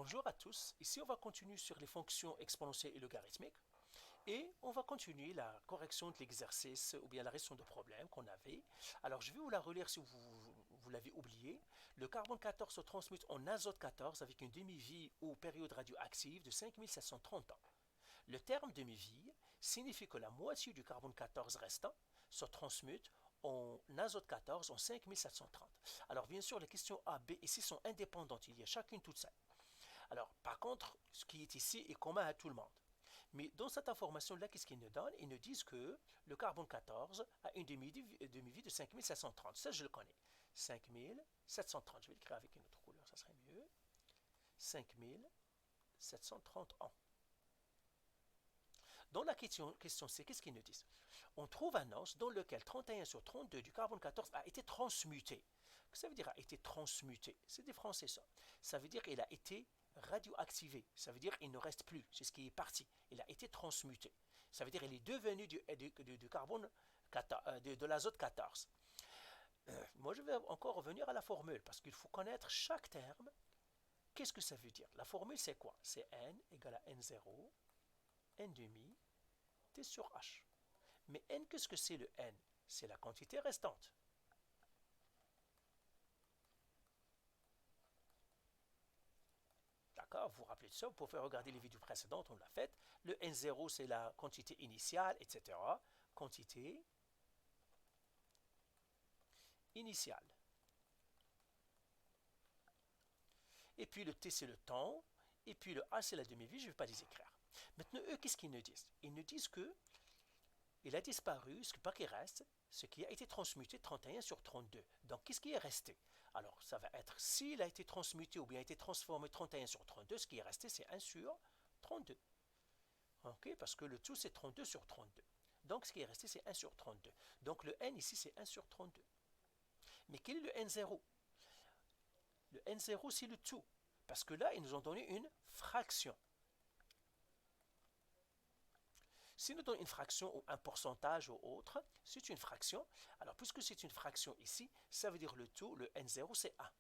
Bonjour à tous, ici on va continuer sur les fonctions exponentielles et logarithmiques et on va continuer la correction de l'exercice ou bien la résolution de problème qu'on avait. Alors je vais vous la relire si vous l'avez oublié. Le carbone 14 se transmute en azote 14 avec une demi-vie ou période radioactive de 5730 ans. Le terme demi-vie signifie que la moitié du carbone 14 restant se transmute en azote 14 en 5730. Alors bien sûr les questions A, B ici sont indépendantes, il y a chacune toute seule. Alors, par contre, ce qui est ici est commun à tout le monde. Mais dans cette information-là, qu'est-ce qu'ils nous donnent? Ils nous disent que le carbone 14 a une demi-vie de 5730. Ça, je le connais. 5730. Je vais l'écrire avec une autre couleur, ça serait mieux. 5730 ans. Dans la question C, qu'est-ce qu'ils nous disent? On trouve un os dans lequel 31 sur 32 du carbone 14 a été transmuté. Qu'est-ce que ça veut dire a été transmuté? C'est des Français ça. Ça veut dire qu'il a été radioactivé. Ça veut dire qu'il ne reste plus. C'est ce qui est parti. Il a été transmuté. Ça veut dire qu'il est devenu du carbone, de l'azote 14. Moi, je vais encore revenir à la formule parce qu'il faut connaître chaque terme. Qu'est-ce que ça veut dire? La formule, c'est quoi? C'est n égale à n0, n demi, t sur h. Mais n, qu'est-ce que c'est le n? C'est la quantité restante. D'accord, vous vous rappelez de ça, vous pouvez regarder les vidéos précédentes, on l'a fait. Le N0, c'est la quantité initiale, etc. Quantité initiale. Et puis le T, c'est le temps. Et puis le A, c'est la demi-vie, je ne vais pas les écrire. Maintenant, eux, qu'est-ce qu'ils nous disent? Ils nous disent que il a disparu, ce qui reste, ce qui a été transmuté 31 sur 32. Donc, qu'est-ce qui est resté? Alors, ça va être, s'il a été transmuté ou bien été transformé 31 sur 32, ce qui est resté, c'est 1 sur 32. OK? Parce que le tout, c'est 32 sur 32. Donc, ce qui est resté, c'est 1 sur 32. Donc, le n ici, c'est 1 sur 32. Mais quel est le n0? Le n0, c'est le tout. Parce que là, ils nous ont donné une fraction. Si nous donnons une fraction ou un pourcentage ou autre, c'est une fraction. Alors, puisque c'est une fraction ici, ça veut dire le tout, le n0, c'est 1.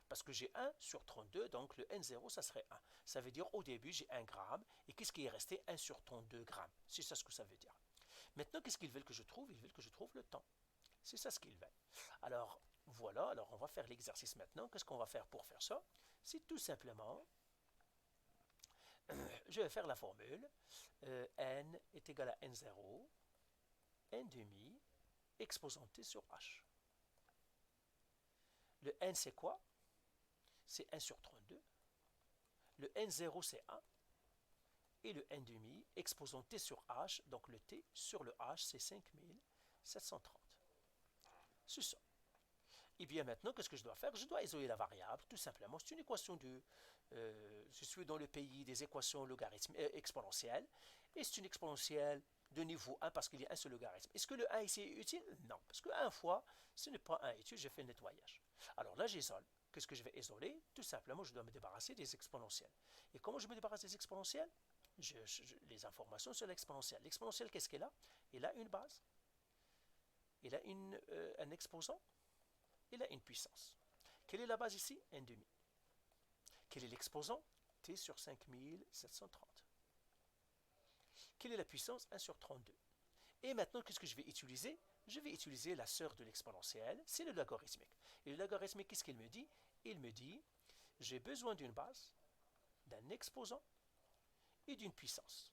Parce que j'ai 1 sur 32, donc le n0, ça serait 1. Ça veut dire au début, j'ai 1 gramme. Et qu'est-ce qui est resté? 1 sur 32 grammes. C'est ça ce que ça veut dire. Maintenant, qu'est-ce qu'ils veulent que je trouve? Ils veulent que je trouve le temps. C'est ça ce qu'ils veulent. Alors, voilà. Alors, on va faire l'exercice maintenant. Qu'est-ce qu'on va faire pour faire ça? C'est tout simplement... je vais faire la formule. N est égal à N0, N demi, exposant T sur H. Le N, c'est quoi? C'est 1 sur 32. Le N0, c'est 1. Et le N demi, exposant T sur H, donc le T sur le H, c'est 5730. C'est ça. Et bien maintenant, qu'est-ce que je dois faire? Je dois isoler la variable, tout simplement. C'est une équation de... je suis dans le pays des équations exponentielles. Et c'est une exponentielle de niveau 1 parce qu'il y a un seul logarithme. Est-ce que le 1 ici est utile? Non. Parce que 1 fois, ce n'est pas 1 utile, je fais le nettoyage. Alors là, j'isole. Qu'est-ce que je vais isoler? Tout simplement, je dois me débarrasser des exponentielles. Et comment je me débarrasse des exponentielles? Les informations sur l'exponentielle. L'exponentielle, qu'est-ce qu'elle a? Elle a une base. Elle a un exposant. Il a une puissance. Quelle est la base ici? N demi. Quel est l'exposant? T sur 5730. Quelle est la puissance? 1 sur 32. Et maintenant, qu'est-ce que je vais utiliser? Je vais utiliser la sœur de l'exponentielle, c'est le logarithmique. Et le logarithmique, qu'est-ce qu'il me dit? Il me dit, j'ai besoin d'une base, d'un exposant et d'une puissance.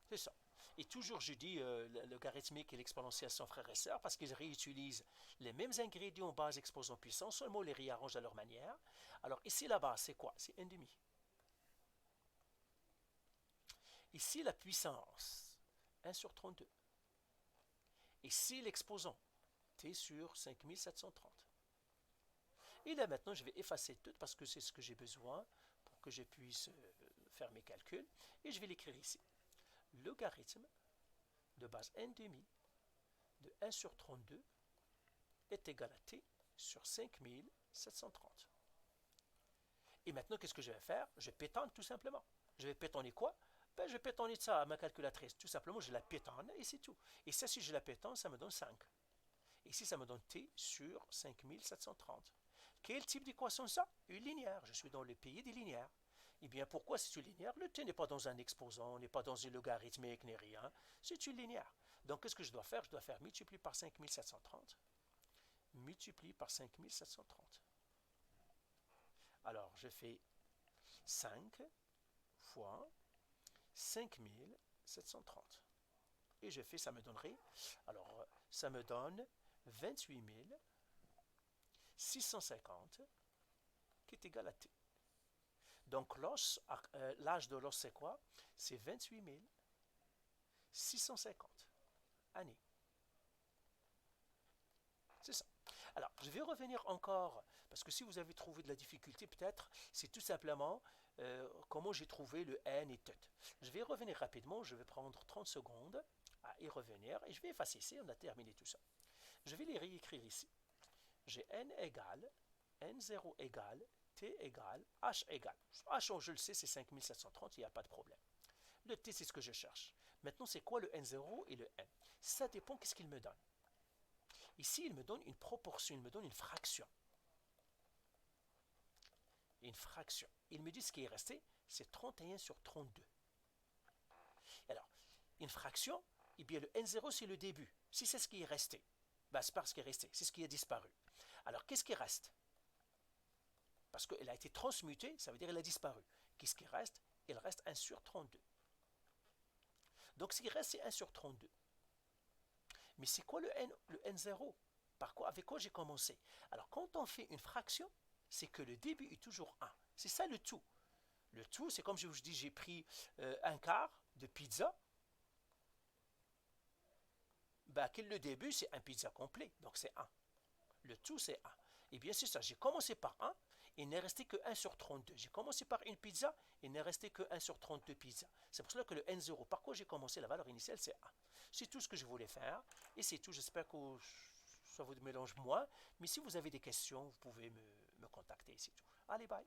C'est ça. Et toujours, je dis, le logarithmique et l'exponentielle sont frères et sœurs parce qu'ils réutilisent les mêmes ingrédients, base, exposant, puissance, seulement les réarrangent à leur manière. Alors ici, la base, c'est quoi? C'est 1 demi. Ici, la puissance, 1 sur 32. Ici, l'exposant, t sur 5730. Et là, maintenant, je vais effacer tout parce que c'est ce que j'ai besoin pour que je puisse faire mes calculs. Et je vais l'écrire ici. Logarithme de base n demi de 1 sur 32 est égal à t sur 5730. Et maintenant, qu'est-ce que je vais faire? Je pétonne tout simplement. Je vais pétonner quoi? Ben, je vais pétonner ça à ma calculatrice. Tout simplement, je la pétonne et c'est tout. Et ça, si je la pétonne, ça me donne 5. Ici, ça me donne t sur 5730. Quel type d'équation ça? Une linéaire. Je suis dans le pays des linéaires. Eh bien, pourquoi c'est une linéaire? Le t n'est pas dans un exposant, n'est pas dans une logarithmique, n'est rien. C'est une linéaire. Donc, qu'est-ce que je dois faire? Je dois faire multiplier par 5730. Multiplié par 5730. Alors, je fais 5 fois 5730. Et je fais, ça me donnerait, alors, ça me donne 28 650 qui est égal à t. Donc, l'âge de l'os, c'est quoi? C'est 28 650 années. C'est ça. Alors, je vais revenir encore, parce que si vous avez trouvé de la difficulté, peut-être, c'est tout simplement comment j'ai trouvé le n et t. Je vais revenir rapidement, je vais prendre 30 secondes à y revenir, et je vais effacer ici, on a terminé tout ça. Je vais les réécrire ici. J'ai n0 égale, t égale, h égale. H, je le sais, c'est 5730, il n'y a pas de problème. Le t, c'est ce que je cherche. Maintenant, c'est quoi le n0 et le n? Ça dépend qu'est-ce qu'il me donne. Ici, il me donne une proportion, il me donne une fraction. Une fraction. Il me dit ce qui est resté, c'est 31 sur 32. Alors, une fraction, eh bien le n0 c'est le début. Si c'est ce qui est resté, ben, c'est pas ce qui est resté, c'est ce qui a disparu. Alors, qu'est-ce qui reste? Parce qu'elle a été transmutée, ça veut dire qu'elle a disparu. Qu'est-ce qui reste? Il reste 1 sur 32. Donc, ce qui reste, c'est 1 sur 32. Mais c'est quoi le n0? Avec quoi j'ai commencé? Alors, quand on fait une fraction, c'est que le début est toujours 1. C'est ça le tout. Le tout, c'est comme je vous dis, j'ai pris un quart de pizza. Ben, le début, c'est un pizza complet, donc c'est 1. Le tout, c'est 1. Et bien, c'est ça. J'ai commencé par 1, il n'est resté que 1 sur 32. J'ai commencé par une pizza, il n'est resté que 1 sur 32 pizzas. C'est pour cela que le n0, par quoi j'ai commencé, la valeur initiale, c'est 1. C'est tout ce que je voulais faire. Et c'est tout. J'espère que ça vous mélange moins. Mais si vous avez des questions, vous pouvez me contacter. C'est tout. Allez, bye.